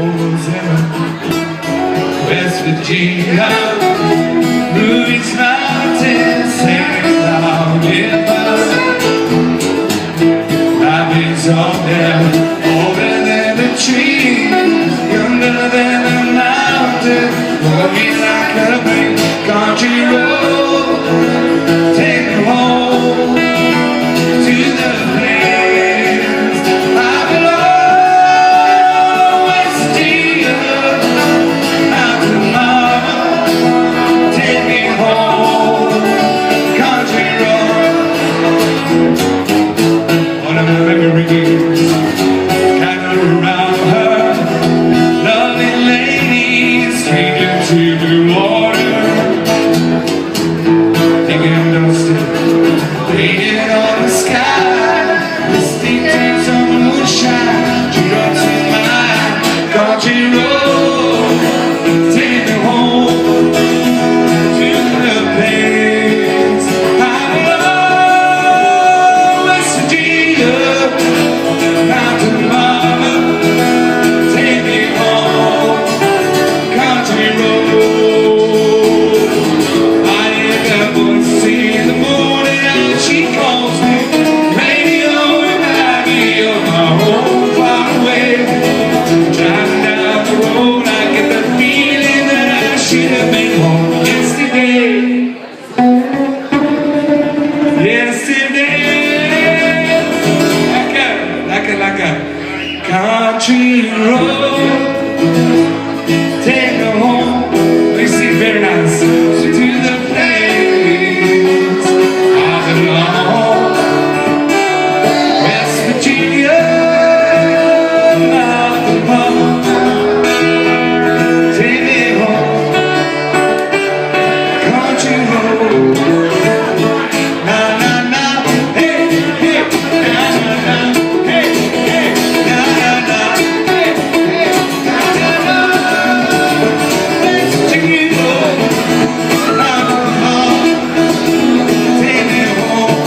Louisiana, West Virginia, Blue Ridge Mountains, St. Cloud River. Life is all there, older than the trees, younger than the mountain, walking like a big country road. Take me home to the place I belong, West Virginia, mountain mama. Take me home, country road. One of my memories gathered around her, lovely ladies, drinking to blue water, thinking dusted, painted on the sky, listening to some moonshine. She drops in my country road. Take me home to the place I belong, West Virginia, mountain mama. Take me home, country road. I hear that voice in the morning and she calls me. Radio remind me of my home far away. Driving down the road, I get the feeling that I should have been home yesterday. Like a country road. Take me home. We sing very nice. To the place I belong, West Virginia, mountain mama. Take me home, country road. Na na na, hey hey, na na na, hey hey, na na na, hey hey, na na na. West Virginia, mountain mama. Take me home,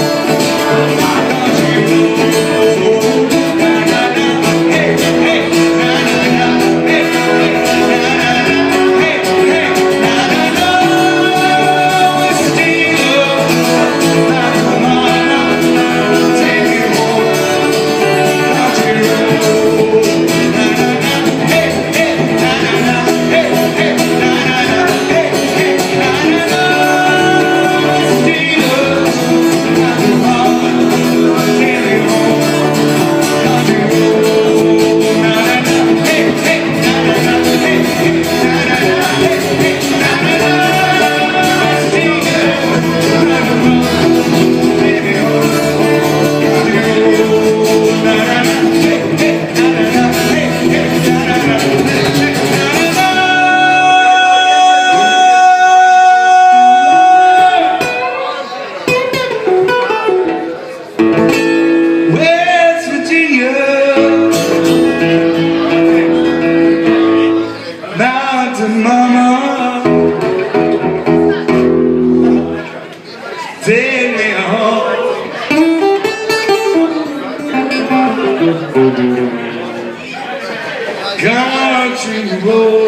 country road. Na na na, hey hey, na na na, hey hey, na na na, hey hey, na na na. West Virginia, mountain mama. Take me home, country road. Na na na, hey hey, na na na, hey hey, na na na, hey hey, na na na. West Virginia, mountain mama. Take me home, country road. Na na na, hey hey, na na na, hey hey, na na na, hey hey, na na na. West Virginia, mountain mama. Take me home, country road. Na na na, hey hey, na na na, hey hey, na na na, hey hey, na na na. West Virginia, mountain mama. Take me home, country road.